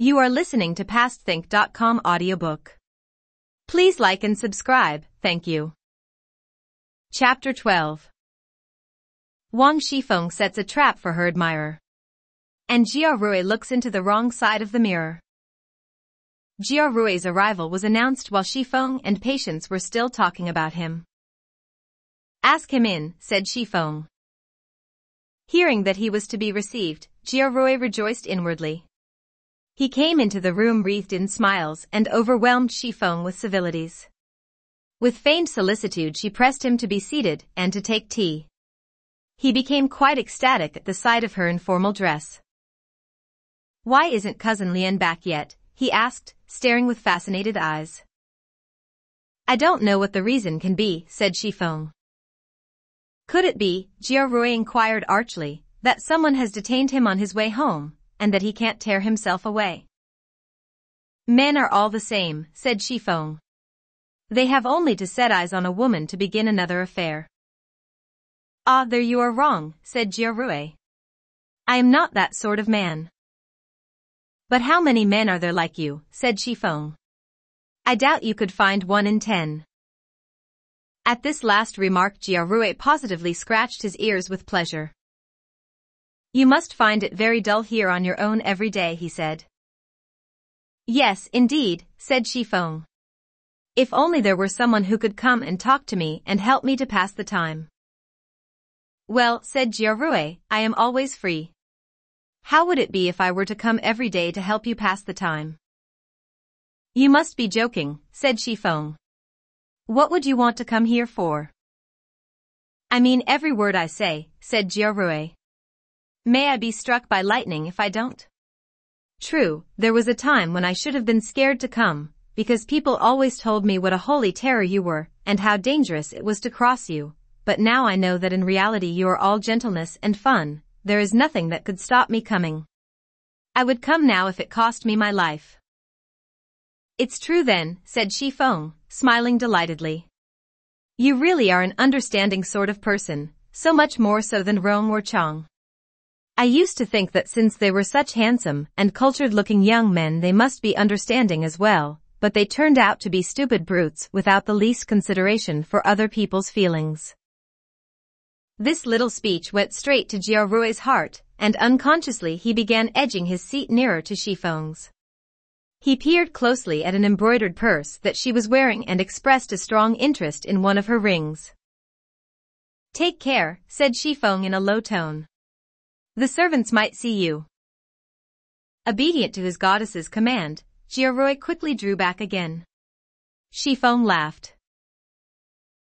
You are listening to PastThink.com audiobook. Please like and subscribe, thank you. Chapter 12. Wang Xiang sets a trap for her admirer. And Jia Rui looks into the wrong side of the mirror. Jia Rui's arrival was announced while Xiang and Patience were still talking about him. Ask him in, said Xiang. Hearing that he was to be received, Jia Rui rejoiced inwardly. He came into the room wreathed in smiles and overwhelmed Xiang with civilities. With feigned solicitude she pressed him to be seated and to take tea. He became quite ecstatic at the sight of her in formal dress. Why isn't Cousin Lian back yet? He asked, staring with fascinated eyes. I don't know what the reason can be, said Xiang. Could it be, Jia Rui inquired archly, that someone has detained him on his way home, and that he can't tear himself away? Men are all the same, said Xiang. They have only to set eyes on a woman to begin another affair. Ah, there you are wrong, said Jia Rui. I am not that sort of man. But how many men are there like you, said Xiang. I doubt you could find 1 in 10. At this last remark Jia Rui positively scratched his ears with pleasure. You must find it very dull here on your own every day, he said. Yes, indeed, said Xiang. If only there were someone who could come and talk to me and help me to pass the time. Well, said Jia Rui, I am always free. How would it be if I were to come every day to help you pass the time? You must be joking, said Xiang. What would you want to come here for? I mean every word I say, said Jia Rui. May I be struck by lightning if I don't? True, there was a time when I should have been scared to come, because people always told me what a holy terror you were, and how dangerous it was to cross you, but now I know that in reality you are all gentleness and fun, there is nothing that could stop me coming. I would come now if it cost me my life. It's true then, said Xiang, smiling delightedly. You really are an understanding sort of person, so much more so than Rong or Chang. I used to think that since they were such handsome and cultured-looking young men they must be understanding as well, but they turned out to be stupid brutes without the least consideration for other people's feelings. This little speech went straight to Jia Rui's heart, and unconsciously he began edging his seat nearer to Xiang's. He peered closely at an embroidered purse that she was wearing and expressed a strong interest in one of her rings. Take care, said Xiang in a low tone. The servants might see you. Obedient to his goddess's command, Jia Rui quickly drew back again. Xiang laughed.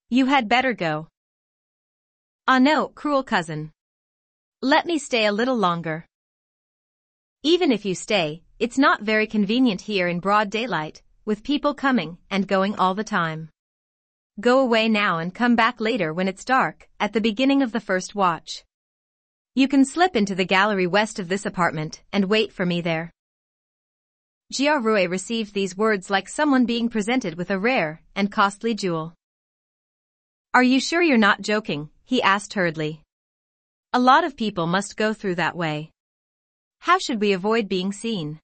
You had better go. Ah no, cruel cousin. Let me stay a little longer. Even if you stay, it's not very convenient here in broad daylight, with people coming and going all the time. Go away now and come back later when it's dark, at the beginning of the first watch. You can slip into the gallery west of this apartment and wait for me there. Jia Rui received these words like someone being presented with a rare and costly jewel. Are you sure you're not joking? He asked hurriedly. A lot of people must go through that way. How should we avoid being seen?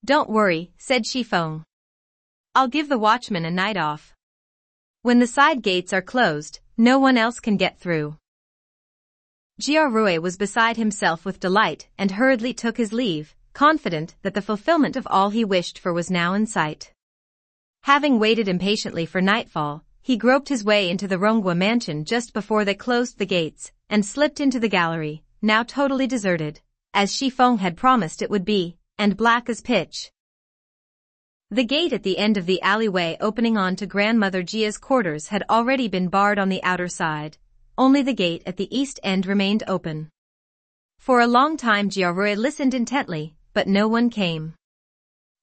Don't worry, said Xiang. I'll give the watchman a night off. When the side gates are closed, no one else can get through. Jia Rui was beside himself with delight and hurriedly took his leave, confident that the fulfillment of all he wished for was now in sight. Having waited impatiently for nightfall, he groped his way into the Ronghua mansion just before they closed the gates, and slipped into the gallery, now totally deserted, as Xiang had promised it would be, and black as pitch. The gate at the end of the alleyway opening on to Grandmother Jia's quarters had already been barred on the outer side. Only the gate at the east end remained open. For a long time Jia Rui listened intently, but no one came.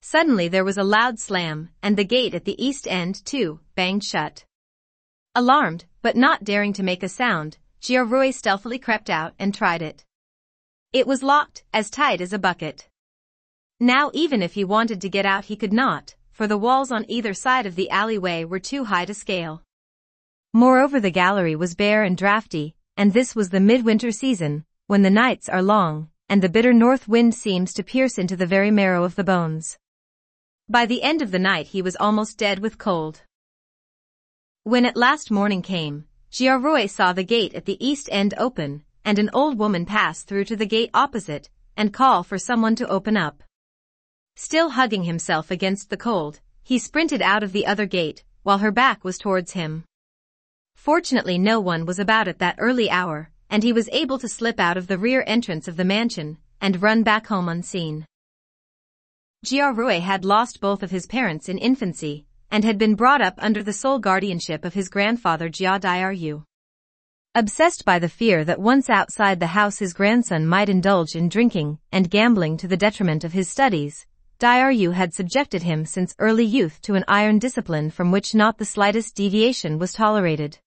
Suddenly there was a loud slam, and the gate at the east end, too, banged shut. Alarmed, but not daring to make a sound, Jia Rui stealthily crept out and tried it. It was locked, as tight as a bucket. Now even if he wanted to get out he could not, for the walls on either side of the alleyway were too high to scale. Moreover the gallery was bare and drafty, and this was the midwinter season, when the nights are long, and the bitter north wind seemed to pierce into the very marrow of the bones. By the end of the night he was almost dead with cold. When at last morning came, Jia Rui saw the gate at the east end open, and an old woman pass through to the gate opposite, and call for someone to open up. Still hugging himself against the cold, he sprinted out of the other gate, while her back was towards him. Fortunately no one was about at that early hour, and he was able to slip out of the rear entrance of the mansion, and run back home unseen. Jia Rui had lost both of his parents in infancy, and had been brought up under the sole guardianship of his grandfather Jia Rui. Obsessed by the fear that once outside the house his grandson might indulge in drinking and gambling to the detriment of his studies, Rui had subjected him since early youth to an iron discipline from which not the slightest deviation was tolerated.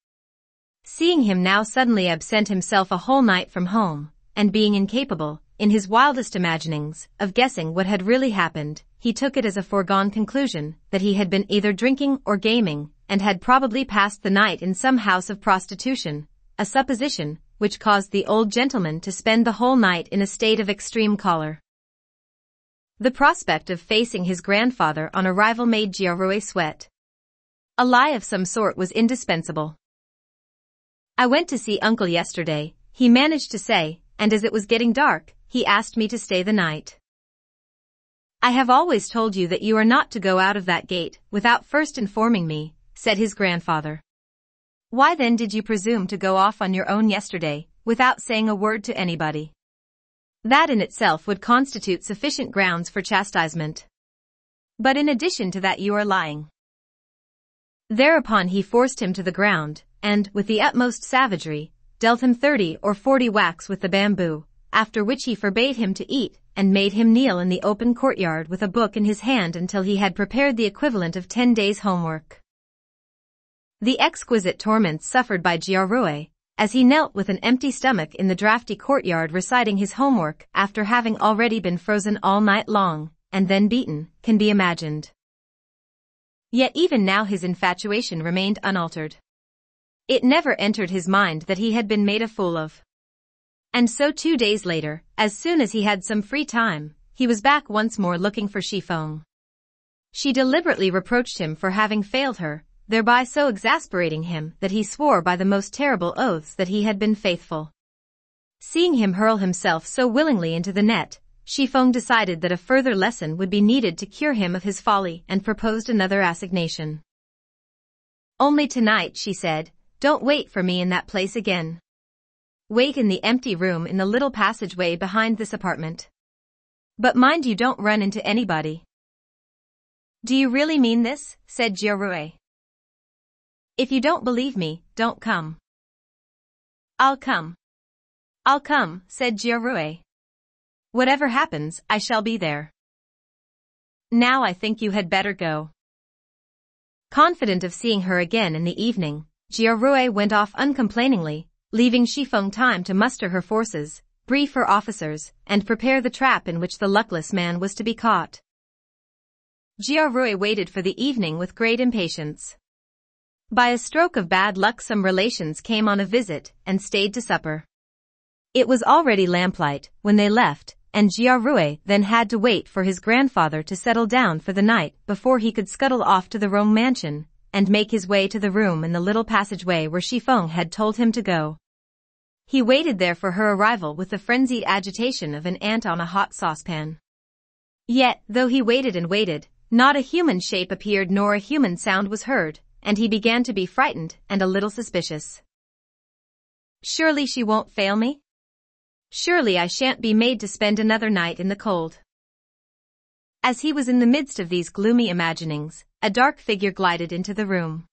Seeing him now suddenly absent himself a whole night from home, and being incapable, in his wildest imaginings, of guessing what had really happened, he took it as a foregone conclusion that he had been either drinking or gaming, and had probably passed the night in some house of prostitution, a supposition which caused the old gentleman to spend the whole night in a state of extreme choler. The prospect of facing his grandfather on arrival made Jia Rui sweat. A lie of some sort was indispensable. "I went to see uncle yesterday," he managed to say, "and as it was getting dark, he asked me to stay the night." "I have always told you that you are not to go out of that gate without first informing me," said his grandfather. "Why then did you presume to go off on your own yesterday, without saying a word to anybody? That in itself would constitute sufficient grounds for chastisement. But in addition to that you are lying." Thereupon he forced him to the ground, and, with the utmost savagery, dealt him 30 or 40 whacks with the bamboo, after which he forbade him to eat, and made him kneel in the open courtyard with a book in his hand until he had prepared the equivalent of 10 days' homework. The exquisite torments suffered by Jia Rui, as he knelt with an empty stomach in the drafty courtyard reciting his homework after having already been frozen all night long, and then beaten, can be imagined. Yet even now his infatuation remained unaltered. It never entered his mind that he had been made a fool of. And so 2 days later, as soon as he had some free time, he was back once more looking for Xifeng. She deliberately reproached him for having failed her, thereby so exasperating him that he swore by the most terrible oaths that he had been faithful. Seeing him hurl himself so willingly into the net, Xifeng decided that a further lesson would be needed to cure him of his folly and proposed another assignation. "Only tonight," she said, "don't wait for me in that place again. Wait in the empty room in the little passageway behind this apartment. But mind you don't run into anybody." "Do you really mean this?" said Jia Rui. "If you don't believe me, don't come." "I'll come. I'll come," said Jia Rui. "Whatever happens, I shall be there. Now I think you had better go." Confident of seeing her again in the evening, Jia Rui went off uncomplainingly, leaving Xifeng time to muster her forces, brief her officers, and prepare the trap in which the luckless man was to be caught. Jia Rui waited for the evening with great impatience. By a stroke of bad luck some relations came on a visit and stayed to supper. It was already lamplight when they left, and Jia Rui then had to wait for his grandfather to settle down for the night before he could scuttle off to the Rome mansion and make his way to the room in the little passageway where Xifeng had told him to go. He waited there for her arrival with the frenzied agitation of an ant on a hot saucepan. Yet, though he waited and waited, not a human shape appeared nor a human sound was heard, and he began to be frightened and a little suspicious. "Surely she won't fail me? Surely I shan't be made to spend another night in the cold." As he was in the midst of these gloomy imaginings, a dark figure glided into the room.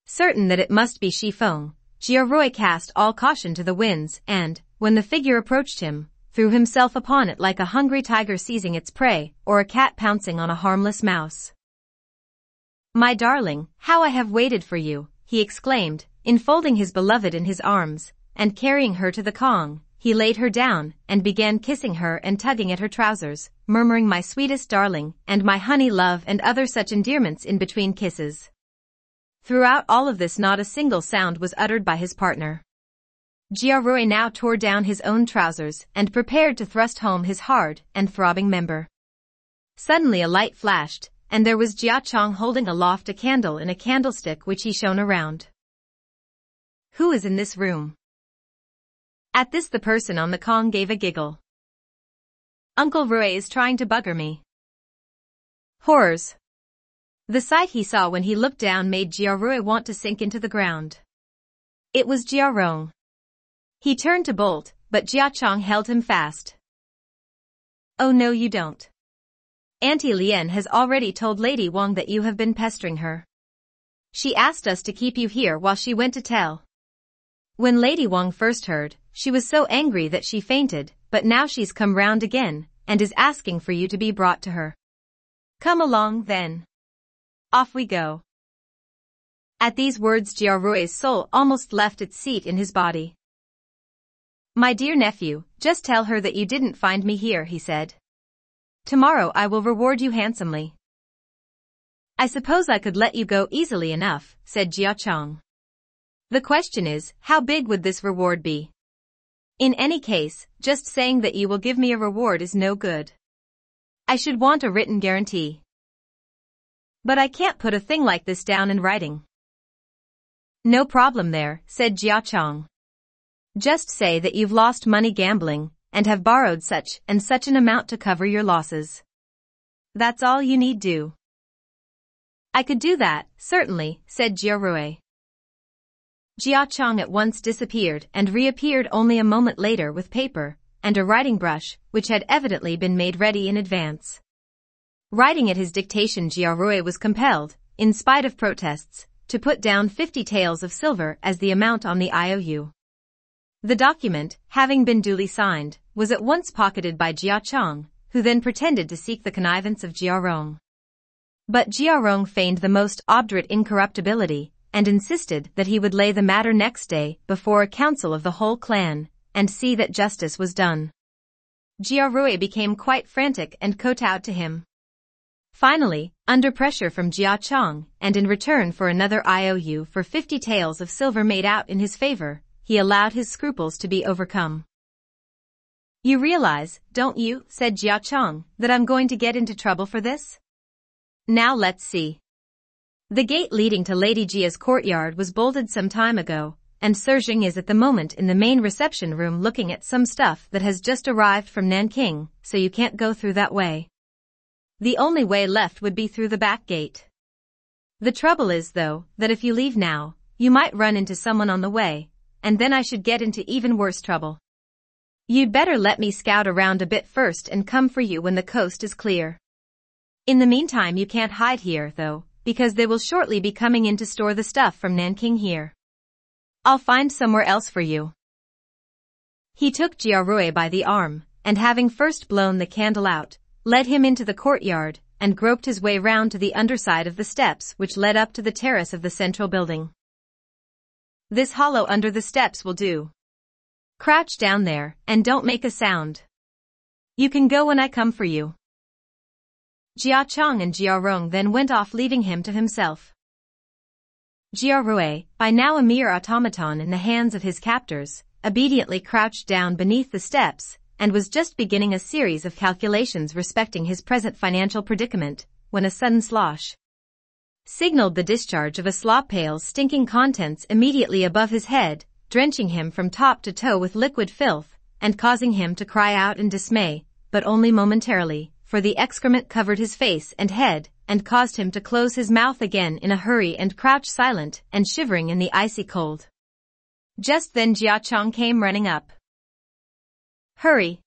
Certain that it must be Xifeng, Jia Rui cast all caution to the winds and, when the figure approached him, threw himself upon it like a hungry tiger seizing its prey or a cat pouncing on a harmless mouse. "My darling, how I have waited for you," he exclaimed, enfolding his beloved in his arms, and carrying her to the Kong. He laid her down and began kissing her and tugging at her trousers, murmuring "my sweetest darling" and "my honey love" and other such endearments in between kisses. Throughout all of this not a single sound was uttered by his partner. Jia Rui now tore down his own trousers and prepared to thrust home his hard and throbbing member. Suddenly a light flashed, and there was Jia Chong holding aloft a candle in a candlestick which he shone around. "Who is in this room?" At this the person on the Kong gave a giggle. "Uncle Rui is trying to bugger me." Horrors! The sight he saw when he looked down made Jia Rui want to sink into the ground. It was Jia Rui. He turned to bolt, but Jia Chong held him fast. "Oh no, you don't. Auntie Lien has already told Lady Wang that you have been pestering her. She asked us to keep you here while she went to tell." When Lady Wang first heard, she was so angry that she fainted, but now she's come round again, and is asking for you to be brought to her. "Come along, then. Off we go." At these words Jia Rui's soul almost left its seat in his body. "My dear nephew, just tell her that you didn't find me here," he said. "Tomorrow I will reward you handsomely." "I suppose I could let you go easily enough," said Jia Chong. "The question is, how big would this reward be? In any case, just saying that you will give me a reward is no good. I should want a written guarantee. But I can't put a thing like this down in writing." "No problem there," said Jia Chong. "Just say that you've lost money gambling, and have borrowed such and such an amount to cover your losses. That's all you need do." "I could do that, certainly," said Jia Rui. Jia Chong at once disappeared and reappeared only a moment later with paper and a writing brush, which had evidently been made ready in advance. Writing at his dictation, Jia Rui was compelled, in spite of protests, to put down 50 taels of silver as the amount on the IOU. The document, having been duly signed, was at once pocketed by Jia Chong, who then pretended to seek the connivance of Jia Rong. But Jia Rong feigned the most obdurate incorruptibility, and insisted that he would lay the matter next day before a council of the whole clan, and see that justice was done. Jia Rui became quite frantic and kowtowed to him. Finally, under pressure from Jia Chong, and in return for another IOU for 50 taels of silver made out in his favor, he allowed his scruples to be overcome. "You realize, don't you," said Jia Chong, "that I'm going to get into trouble for this? Now let's see." The gate leading to Lady Jia's courtyard was bolted some time ago, and Serging is at the moment in the main reception room looking at some stuff that has just arrived from Nanking, so you can't go through that way. The only way left would be through the back gate. The trouble is, though, that if you leave now, you might run into someone on the way, and then I should get into even worse trouble. You'd better let me scout around a bit first and come for you when the coast is clear. In the meantime you can't hide here, though, because they will shortly be coming in to store the stuff from Nanking here. I'll find somewhere else for you." He took Jia Rui by the arm, and having first blown the candle out, led him into the courtyard, and groped his way round to the underside of the steps which led up to the terrace of the central building. "This hollow under the steps will do. Crouch down there, and don't make a sound. You can go when I come for you." Jia Chong and Jia Rong then went off, leaving him to himself. Jia Rui, by now a mere automaton in the hands of his captors, obediently crouched down beneath the steps, and was just beginning a series of calculations respecting his present financial predicament, when a sudden slosh signaled the discharge of a slop pail's stinking contents immediately above his head, drenching him from top to toe with liquid filth, and causing him to cry out in dismay, but only momentarily, for the excrement covered his face and head, and caused him to close his mouth again in a hurry and crouch silent and shivering in the icy cold. Just then Jia Chong came running up. "Hurry!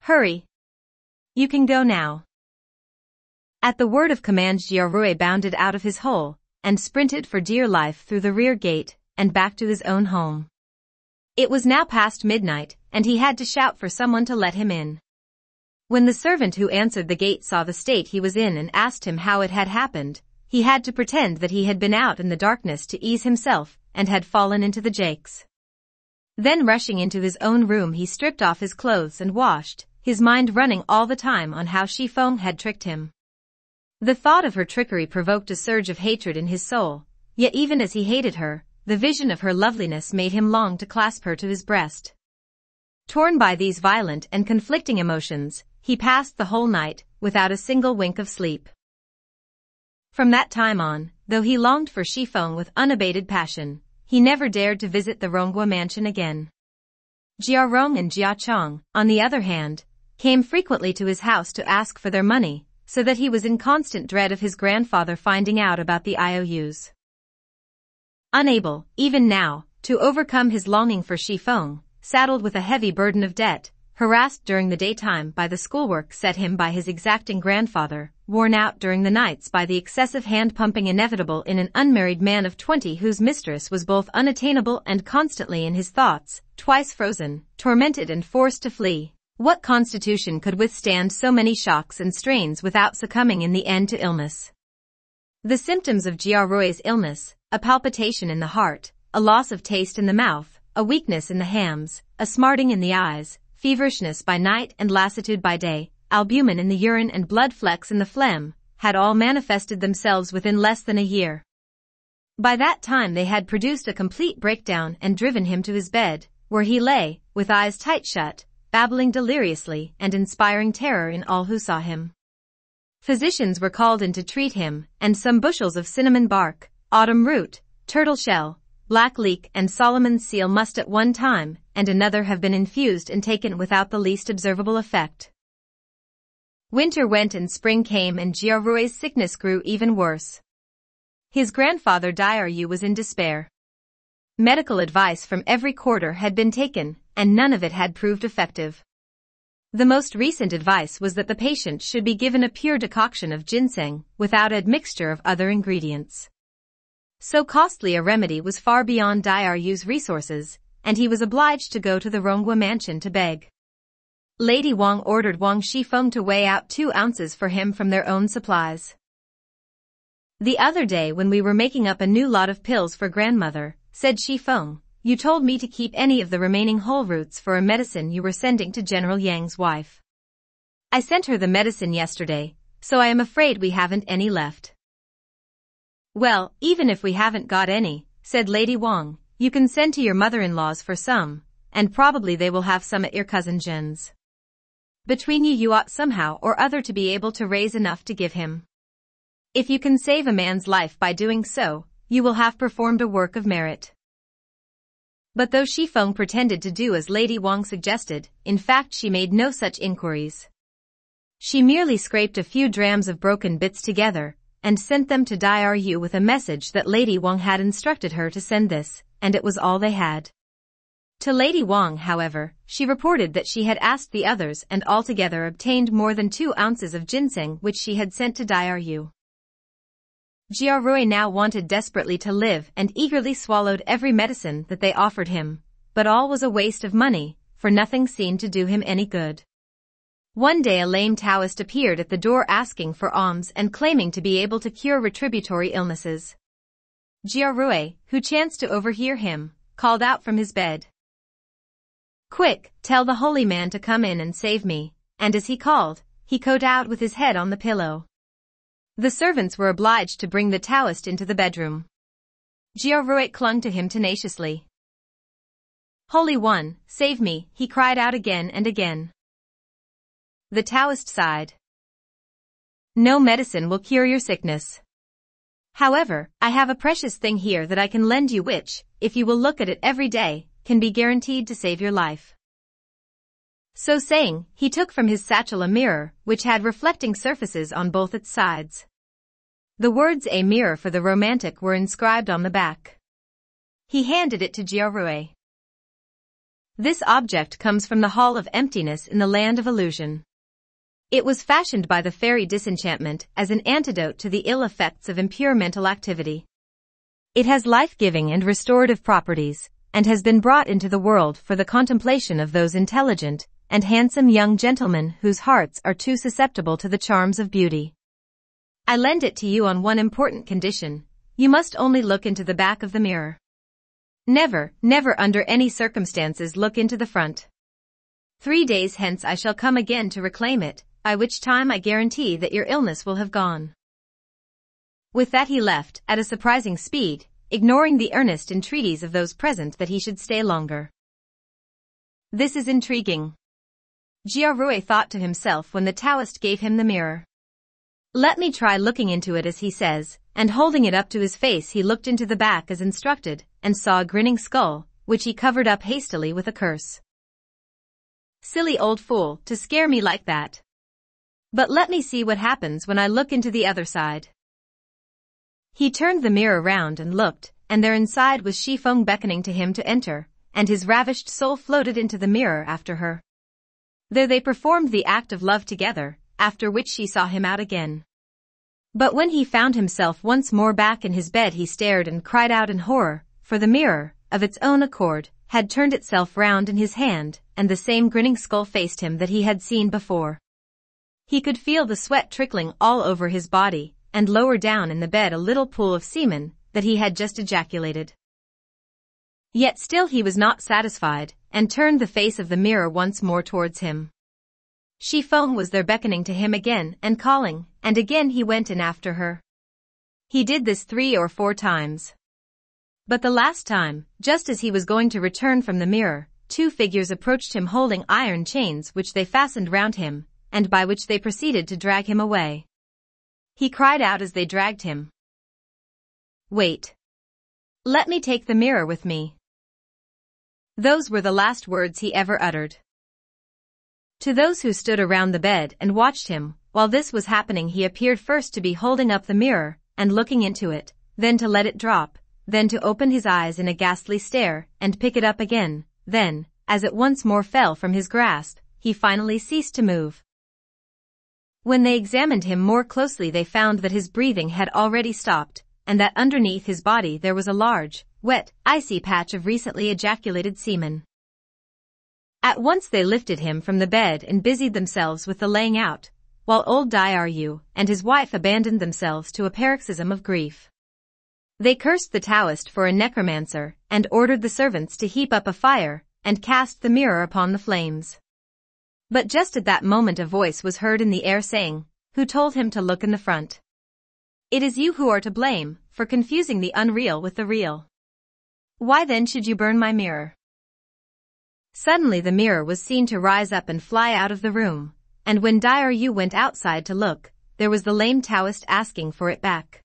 Hurry! You can go now." At the word of command Jia Rui bounded out of his hole, and sprinted for dear life through the rear gate, and back to his own home. It was now past midnight, and he had to shout for someone to let him in. When the servant who answered the gate saw the state he was in and asked him how it had happened, he had to pretend that he had been out in the darkness to ease himself, and had fallen into the jakes. Then rushing into his own room he stripped off his clothes and washed, his mind running all the time on how Shifeng had tricked him. The thought of her trickery provoked a surge of hatred in his soul, yet even as he hated her, the vision of her loveliness made him long to clasp her to his breast. Torn by these violent and conflicting emotions, he passed the whole night without a single wink of sleep. From that time on, though he longed for Xifeng with unabated passion, he never dared to visit the Ronggua mansion again. Jia Rong and Jia Chong, on the other hand, came frequently to his house to ask for their money, so that he was in constant dread of his grandfather finding out about the IOUs. Unable, even now, to overcome his longing for Xifeng, saddled with a heavy burden of debt, harassed during the daytime by the schoolwork set him by his exacting grandfather, worn out during the nights by the excessive hand-pumping inevitable in an unmarried man of 20 whose mistress was both unattainable and constantly in his thoughts, twice frozen, tormented and forced to flee. What constitution could withstand so many shocks and strains without succumbing in the end to illness? The symptoms of Jia Rui's illness, a palpitation in the heart, a loss of taste in the mouth, a weakness in the hams, a smarting in the eyes, feverishness by night and lassitude by day, albumin in the urine and blood flecks in the phlegm, had all manifested themselves within less than a year. By that time they had produced a complete breakdown and driven him to his bed, where he lay, with eyes tight shut, babbling deliriously and inspiring terror in all who saw him. Physicians were called in to treat him, and some bushels of cinnamon bark, autumn root, turtle shell, black leek and Solomon's seal must at one time and another have been infused and taken without the least observable effect. Winter went and spring came and Jia Rui's sickness grew even worse. His grandfather Diaryu was in despair. Medical advice from every quarter had been taken, and none of it had proved effective. The most recent advice was that the patient should be given a pure decoction of ginseng, without admixture of other ingredients. So costly a remedy was far beyond Diaryu's resources, and he was obliged to go to the Ronggua mansion to beg. Lady Wang ordered Wang Xifeng to weigh out 2 ounces for him from their own supplies. The other day when we were making up a new lot of pills for grandmother, said Xifeng, you told me to keep any of the remaining whole roots for a medicine you were sending to General Yang's wife. I sent her the medicine yesterday, so I am afraid we haven't any left. Well, even if we haven't got any, said Lady Wang, you can send to your mother-in-law's for some, and probably they will have some at your cousin Jen's. Between you ought somehow or other to be able to raise enough to give him. If you can save a man's life by doing so, you will have performed a work of merit. But though Xifeng pretended to do as Lady Wang suggested, in fact she made no such inquiries. She merely scraped a few drams of broken bits together, and sent them to Diaryu with a message that Lady Wang had instructed her to send this, and it was all they had. To Lady Wang, however, she reported that she had asked the others and altogether obtained more than 2 ounces of ginseng which she had sent to Diaryu. Jia Rui now wanted desperately to live and eagerly swallowed every medicine that they offered him, but all was a waste of money, for nothing seemed to do him any good. One day a lame Taoist appeared at the door asking for alms and claiming to be able to cure retributory illnesses. Jia Rui, who chanced to overhear him, called out from his bed. Quick, tell the holy man to come in and save me, and as he called, he cawed out with his head on the pillow. The servants were obliged to bring the Taoist into the bedroom. Jia Rui clung to him tenaciously. Holy One, save me, he cried out again and again. The Taoist sighed. No medicine will cure your sickness. However, I have a precious thing here that I can lend you which, if you will look at it every day, can be guaranteed to save your life. So saying, he took from his satchel a mirror, which had reflecting surfaces on both its sides. The words "a mirror for the romantic" were inscribed on the back. He handed it to Jia Rui. This object comes from the Hall of Emptiness in the Land of Illusion. It was fashioned by the fairy Disenchantment as an antidote to the ill effects of impure mental activity. It has life-giving and restorative properties, and has been brought into the world for the contemplation of those intelligent and handsome young gentlemen whose hearts are too susceptible to the charms of beauty. I lend it to you on one important condition: you must only look into the back of the mirror. Never, never under any circumstances look into the front. 3 days hence I shall come again to reclaim it, by which time I guarantee that your illness will have gone. With that he left, at a surprising speed, ignoring the earnest entreaties of those present that he should stay longer. This is intriguing, Jia Rui thought to himself when the Taoist gave him the mirror. Let me try looking into it, as he says, and holding it up to his face he looked into the back as instructed, and saw a grinning skull, which he covered up hastily with a curse. Silly old fool, to scare me like that. But let me see what happens when I look into the other side. He turned the mirror round and looked, and there inside was Xifeng beckoning to him to enter, and his ravished soul floated into the mirror after her. There they performed the act of love together, after which she saw him out again. But when he found himself once more back in his bed he stared and cried out in horror, for the mirror, of its own accord, had turned itself round in his hand, and the same grinning skull faced him that he had seen before. He could feel the sweat trickling all over his body, and lower down in the bed a little pool of semen that he had just ejaculated. Yet still he was not satisfied, and turned the face of the mirror once more towards him. Xifeng was there beckoning to him again and calling, and again he went in after her. He did this 3 or 4 times. But the last time, just as he was going to return from the mirror, 2 figures approached him holding iron chains which they fastened round him, and by which they proceeded to drag him away. He cried out as they dragged him. Wait. Let me take the mirror with me. Those were the last words he ever uttered. To those who stood around the bed and watched him, while this was happening he appeared first to be holding up the mirror, and looking into it, then to let it drop, then to open his eyes in a ghastly stare, and pick it up again, then, as it once more fell from his grasp, he finally ceased to move. When they examined him more closely they found that his breathing had already stopped, and that underneath his body there was a large, wet, icy patch of recently ejaculated semen. At once they lifted him from the bed and busied themselves with the laying out, while old Jia Rui and his wife abandoned themselves to a paroxysm of grief. They cursed the Taoist for a necromancer, and ordered the servants to heap up a fire, and cast the mirror upon the flames. But just at that moment a voice was heard in the air saying, "Who told him to look in the front? It is you who are to blame, for confusing the unreal with the real. Why then should you burn my mirror?" Suddenly the mirror was seen to rise up and fly out of the room, and when Jia Rui went outside to look, there was the lame Taoist asking for it back.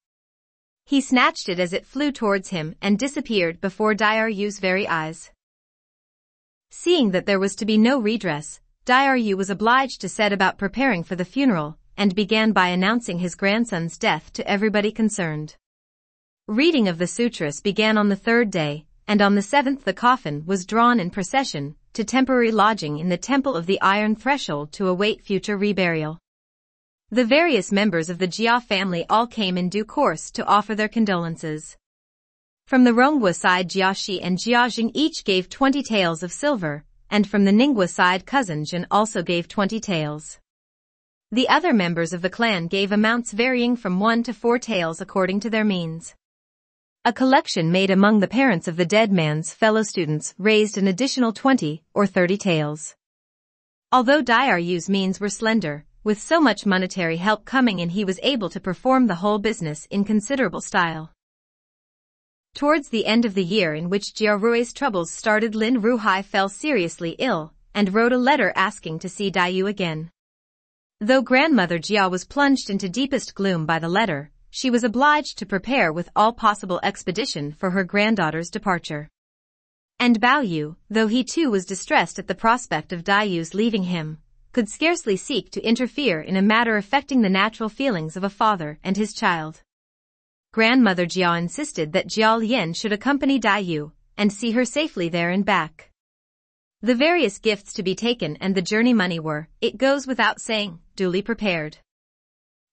He snatched it as it flew towards him and disappeared before Jia Rui's very eyes. Seeing that there was to be no redress, Jia Rui was obliged to set about preparing for the funeral, and began by announcing his grandson's death to everybody concerned. Reading of the sutras began on the 3rd day, and on the 7th the coffin was drawn in procession to temporary lodging in the Temple of the Iron Threshold to await future reburial. The various members of the Jia family all came in due course to offer their condolences. From the Ronghua side Jia Shi and Jia Jing each gave 20 taels of silver, and from the Ningguo side cousin Jin also gave 20 taels. The other members of the clan gave amounts varying from 1 to 4 taels according to their means. A collection made among the parents of the dead man's fellow students raised an additional 20 or 30 taels. Although Jia Rui's means were slender, with so much monetary help coming in he was able to perform the whole business in considerable style. Towards the end of the year in which Jia Rui's troubles started, Lin Ruhai fell seriously ill, and wrote a letter asking to see Dai Yu again. Though grandmother Jia was plunged into deepest gloom by the letter, she was obliged to prepare with all possible expedition for her granddaughter's departure. And Bao Yu, though he too was distressed at the prospect of Dai Yu's leaving him, could scarcely seek to interfere in a matter affecting the natural feelings of a father and his child. Grandmother Jia insisted that Jia Lian should accompany Dai Yu, and see her safely there and back. The various gifts to be taken and the journey money were, it goes without saying, duly prepared.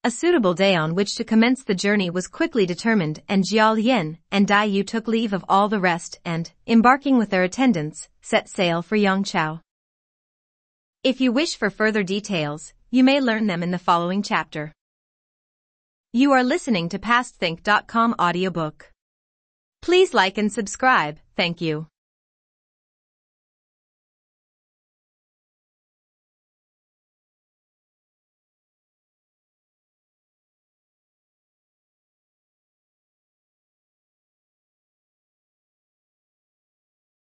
A suitable day on which to commence the journey was quickly determined, and Jia Lian and Dai Yu took leave of all the rest and, embarking with their attendants, set sail for Yangchao. If you wish for further details, you may learn them in the following chapter. You are listening to PastThink.com audiobook. Please like and subscribe, thank you.